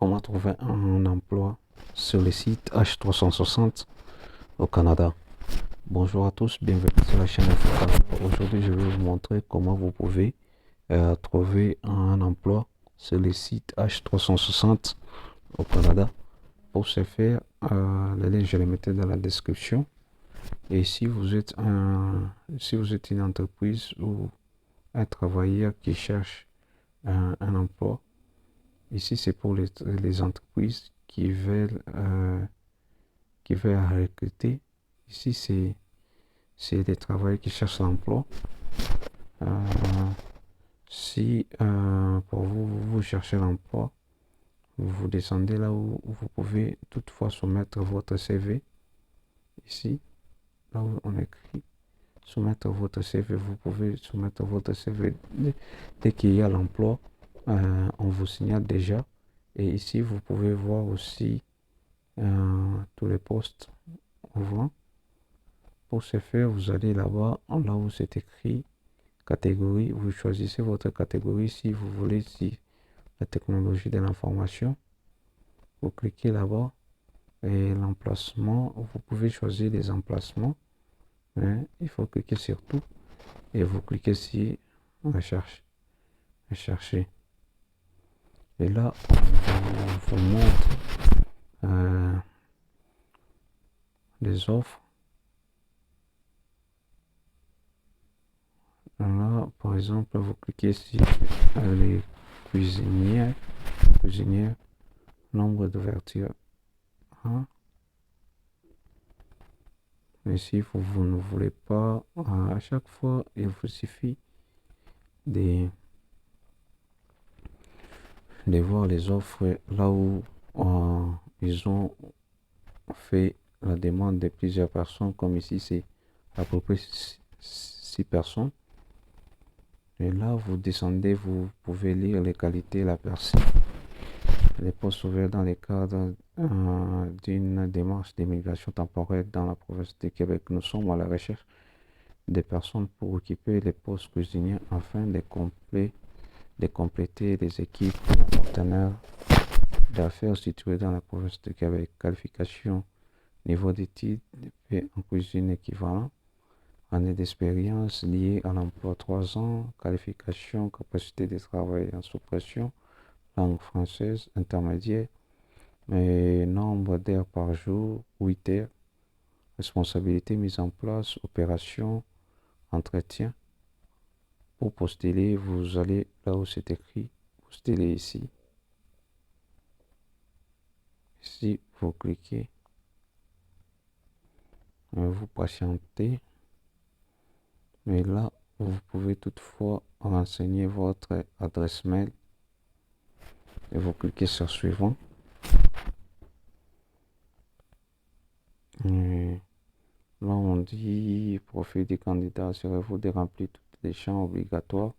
comment trouver un emploi sur le site H360 au Canada. Bonjour à tous, bienvenue sur la chaîne InfoCanada. Aujourd'hui, je vais vous montrer comment vous pouvez trouver un emploi sur le site H360 au Canada. Pour ce faire, les liens, je les mettais dans la description. Et si vous êtes une entreprise ou un travailleur qui cherche un emploi, ici c'est pour les entreprises qui veulent recruter. Ici c'est des travailleurs qui cherchent l'emploi. Si pour vous cherchez l'emploi, vous descendez là où vous pouvez toutefois soumettre votre CV. Ici, là où on écrit soumettre votre CV, vous pouvez soumettre votre CV dès qu'il y a l'emploi. On vous signale déjà. Et ici, vous pouvez voir aussi tous les postes ouvrants. Pour ce faire, vous allez là-bas, là où c'est écrit catégorie, vous choisissez votre catégorie. Si vous voulez, si la technologie de l'information, vous cliquez là-bas et l'emplacement, vous pouvez choisir les emplacements. Il faut cliquer sur tout et vous cliquez sur recherche, rechercher. Et là, on vous montre les offres. Là, par exemple, vous cliquez sur les cuisinières, nombre d'ouverture 1. Et si vous ne voulez pas, à chaque fois, il vous suffit de voir les offres là où ils ont fait la demande de plusieurs personnes, comme ici c'est à peu près 6 personnes. Et là, vous descendez, vous pouvez lire les qualités, la personne, les postes ouverts dans le cadre d'une démarche d'immigration temporaire dans la province de Québec. Nous sommes à la recherche des personnes pour occuper les postes cuisiniers afin de compléter les équipes de nos partenaires d'affaires situés dans la province de Québec. Qualification, niveau d'études en cuisine équivalent. Année d'expérience liée à l'emploi 3 ans, qualification, capacité de travail en sous-pression, langue française intermédiaire, et nombre d'heures par jour, 8 heures, responsabilité mise en place, opération, entretien. Pour postuler, vous allez là où c'est écrit, postuler ici. Ici, vous cliquez, vous patientez. Mais là, vous pouvez toutefois renseigner votre adresse mail et vous cliquez sur suivant. Et là, on dit profil du candidat, assurez-vous de remplir tous les champs obligatoires.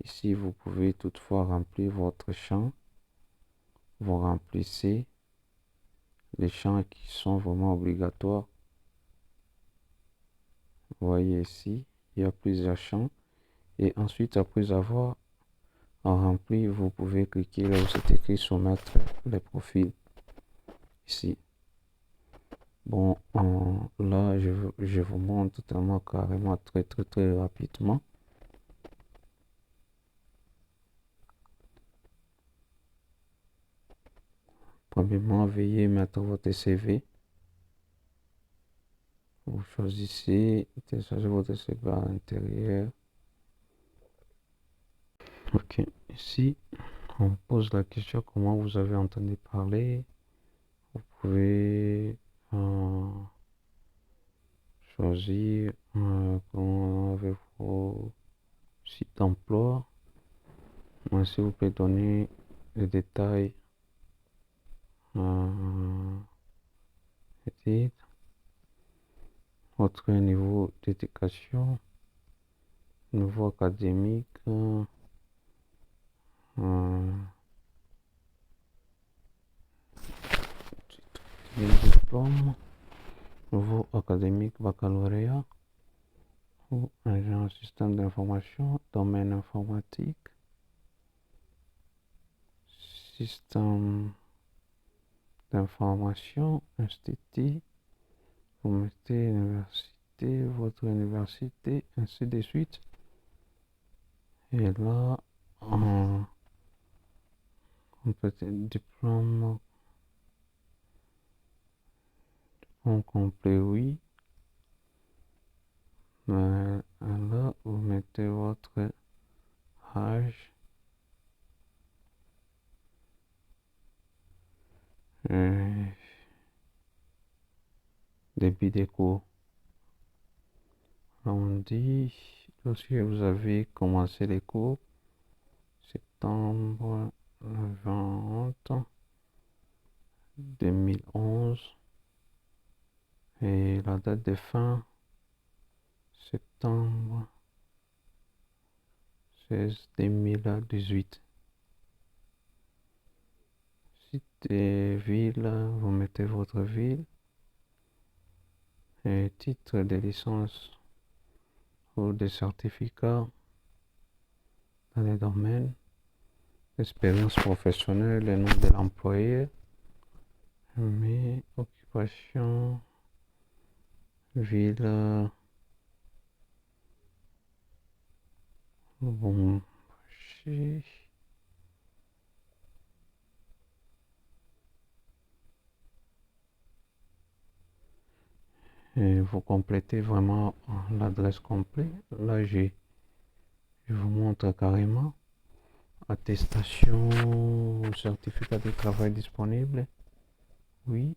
Ici, vous pouvez toutefois remplir votre champ. Vous remplissez les champs qui sont vraiment obligatoires. Vous voyez ici, il y a plusieurs champs. Et ensuite, après avoir rempli, vous pouvez cliquer là où c'est écrit soumettre les profils. Ici. Bon, là, je vous montre totalement carrément très rapidement. Premièrement, veuillez mettre votre CV. Vous choisissez, téléchargez votre CV à l'intérieur. Ok, ici, on pose la question comment vous avez entendu parler. Vous pouvez choisir comment avec vos sites d'emploi. Ainsi, vous pouvez donner les détails. Votre niveau d'éducation, niveau académique, diplôme, niveau académique baccalauréat ou ingénieur système d'information, domaine informatique. système d'information, institut, vous mettez université, votre université, ainsi de suite. Et là, on peut être diplôme complet, oui. Mais là, vous mettez votre âge. Début des cours. On dit, lorsque vous avez commencé les cours, septembre 20 2011, et la date de fin, septembre 16 2018. Site et ville, vous mettez votre ville. Et titre de licence ou de certificat dans les domaines, expérience professionnelle, le nom de l'employé, mais occupation, ville, bon, et vous complétez vraiment l'adresse complète. Là, je vous montre carrément attestation, certificat de travail disponible. Oui.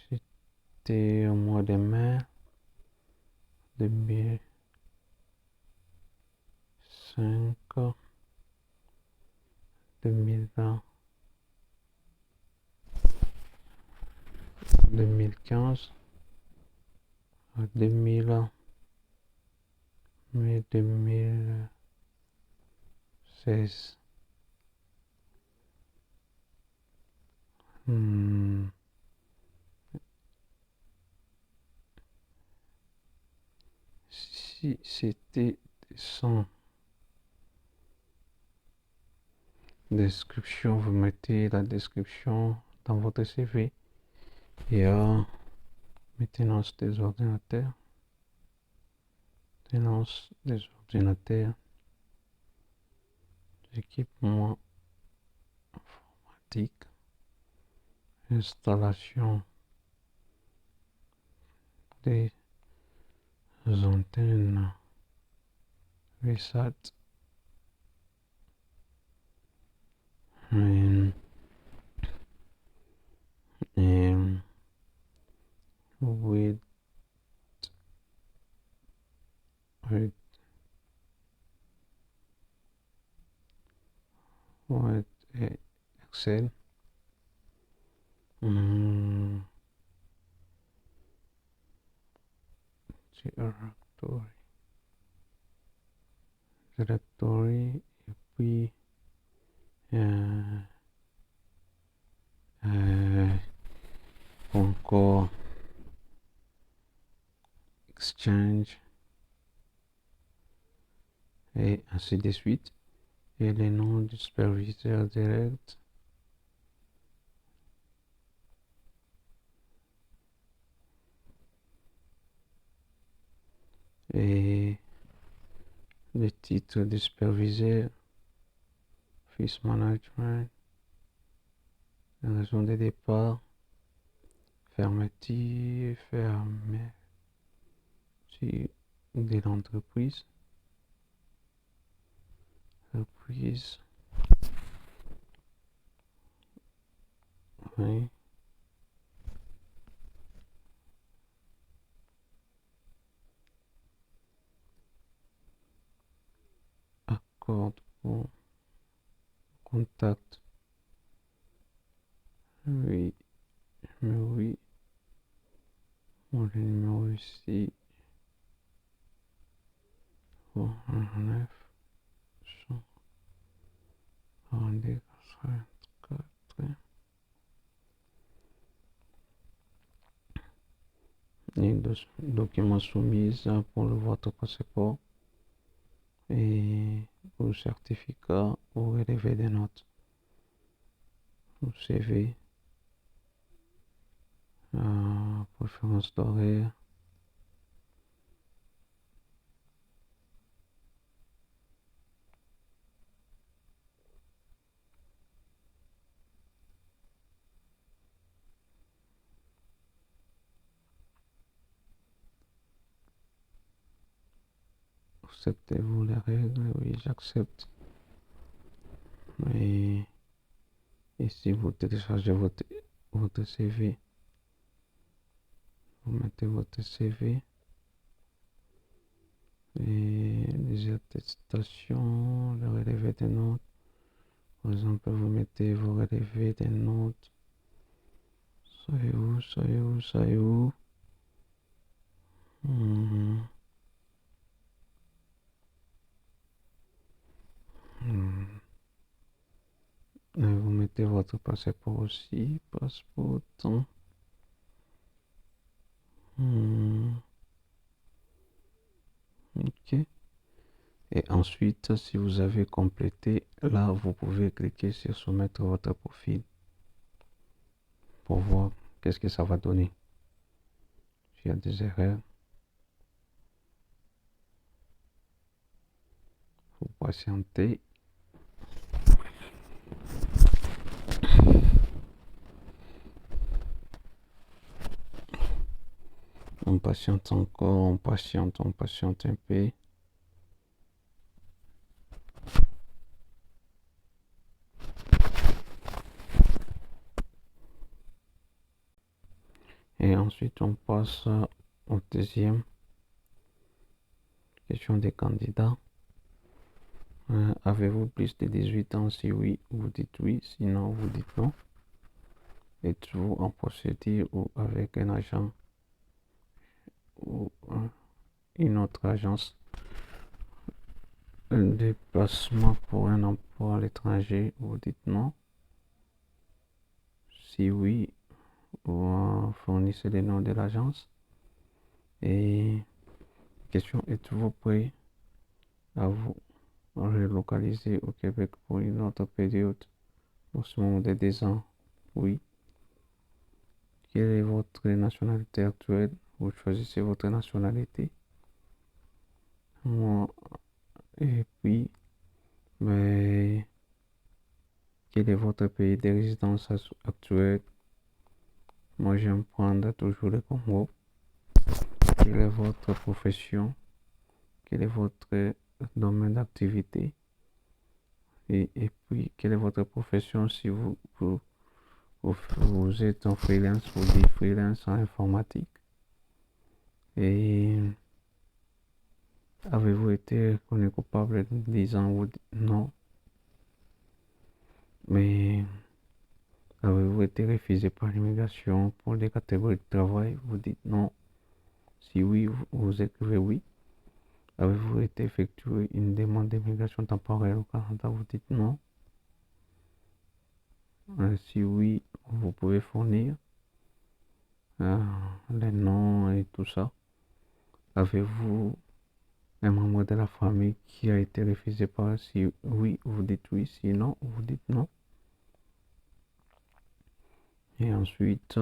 C'était au mois de mai 2005, 2020, 2015, 2000, mai 2016. Si c'était sans description, vous mettez la description dans votre CV. Et maintenance des ordinateurs, maintenance des ordinateurs, équipement informatique, installation des antennes VSAT, et with Excel, directory, et puis encore Exchange, et ainsi de suite. Et les noms du superviseur direct. Et le titre du superviseur, Office Management, la raison de départ, fermeture de l'entreprise, reprise, oui. Accord pour contact, oui, mais oui, mon numéro ici, 9, 142, 84, les documents soumis pour votre passeport et ou certificat ou relevé des notes ou CV, préférence d'horaire, acceptez-vous les règles? Oui, j'accepte. Et si vous téléchargez votre CV, vous mettez votre CV et les attestations, le relevé des notes. Par exemple, vous mettez vos relevés des notes. Ça est où? Hmm. Hmm. Et vous mettez votre passeport aussi, passeport, temps. Ok. Et ensuite, si vous avez complété, là, vous pouvez cliquer sur soumettre votre profil pour voir qu'est-ce que ça va donner. S'il y a des erreurs, vous patientez. On patiente encore, on patiente un peu. Et ensuite, on passe au deuxième question des candidats. Avez-vous plus de 18 ans? Si oui, vous dites oui, sinon vous dites non. Êtes-vous en procédure ou avec un agent ou une autre agence? Un déplacement pour un emploi à l'étranger, vous dites non. Si oui, vous fournissez le nom de l'agence. Et question, êtes-vous prêt à vous relocaliser au Québec pour une autre période, au moment de 2 ans? Oui. Quelle est votre nationalité actuelle? Vous choisissez votre nationalité. Moi, et puis, mais quel est votre pays de résidence actuel? Moi, j'aime prendre toujours le Congo. Quelle est votre profession? Quel est votre domaine d'activité? Et puis, quelle est votre profession si vous êtes en freelance, vous dites freelance en informatique? Et avez-vous été reconnu coupable de 10 ans? Vous dites non. Mais avez-vous été refusé par l'immigration pour des catégories de travail? Vous dites non. Si oui, vous écrivez oui. Avez-vous été effectué une demande d'immigration temporaire au Canada? Vous dites non. Si oui, vous pouvez fournir les noms et tout ça. Avez-vous un membre de la famille qui a été refusé par? Si oui, vous dites oui. Sinon, vous dites non. Et ensuite,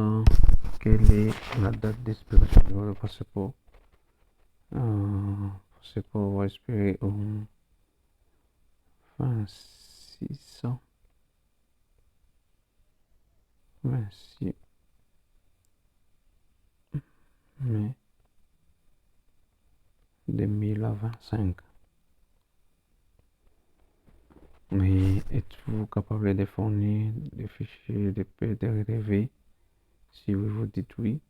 quelle est la date d'expiration de votre passeport? Passeport va expirer au 26 mai 2025. Mais êtes-vous capable de fournir des fichiers de paie de relevé? Si oui, vous dites oui.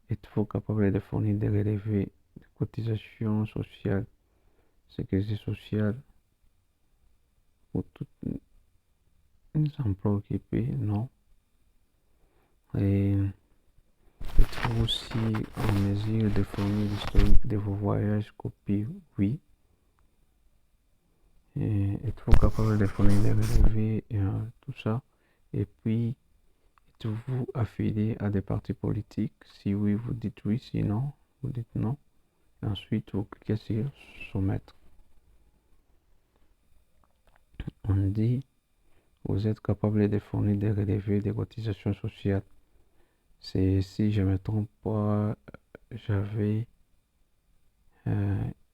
Êtes-vous capable de fournir des relevés de cotisations sociales, sécurité sociale pour tous les emplois occupés? Non. Et êtes-vous aussi en mesure de fournir l'historique de vos voyages, copie? Oui. Et êtes-vous capable de fournir des relevés et tout ça? Et puis, êtes-vous affilié à des partis politiques? Si oui, vous dites oui, sinon, vous dites non. Ensuite, vous cliquez sur soumettre. On dit, vous êtes capable de fournir des relevés des cotisations sociales. C'est, si je me trompe pas, j'avais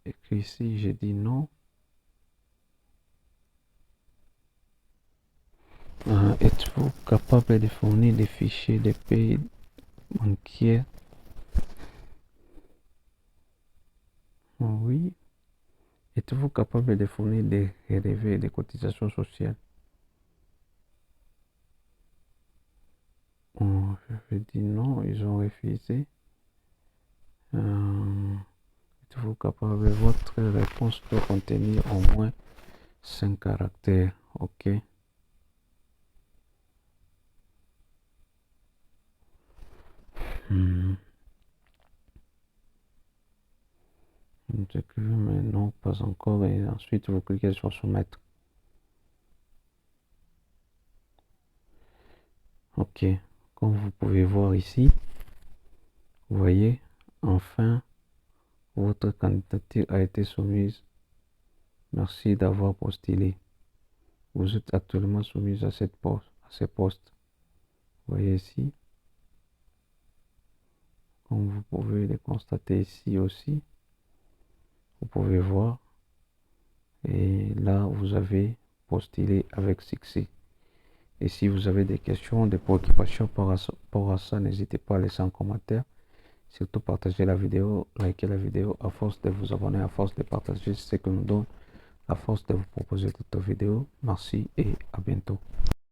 écrit ici, j'ai dit non. Êtes-vous capable de fournir des fichiers de paie bancaires? Oui. Êtes-vous capable de fournir des relevés des cotisations sociales? Je vais dire non, ils ont refusé. Êtes-vous capable? Votre réponse doit contenir au moins 5 caractères. OK. Mais non, pas encore. Et ensuite, vous cliquez sur soumettre. OK. Comme vous pouvez voir ici, vous voyez, enfin, votre candidature a été soumise. Merci d'avoir postulé. Vous êtes actuellement soumise à ces postes. Vous voyez ici, comme vous pouvez le constater ici aussi, vous pouvez voir. Et là, vous avez postulé avec succès. Et si vous avez des questions, des préoccupations par rapport à ça, n'hésitez pas à laisser un commentaire. Surtout partagez la vidéo, likez la vidéo. À force de vous abonner, à force de partager, c'est ce que nous donne, à force de vous proposer d'autres vidéos. Merci et à bientôt.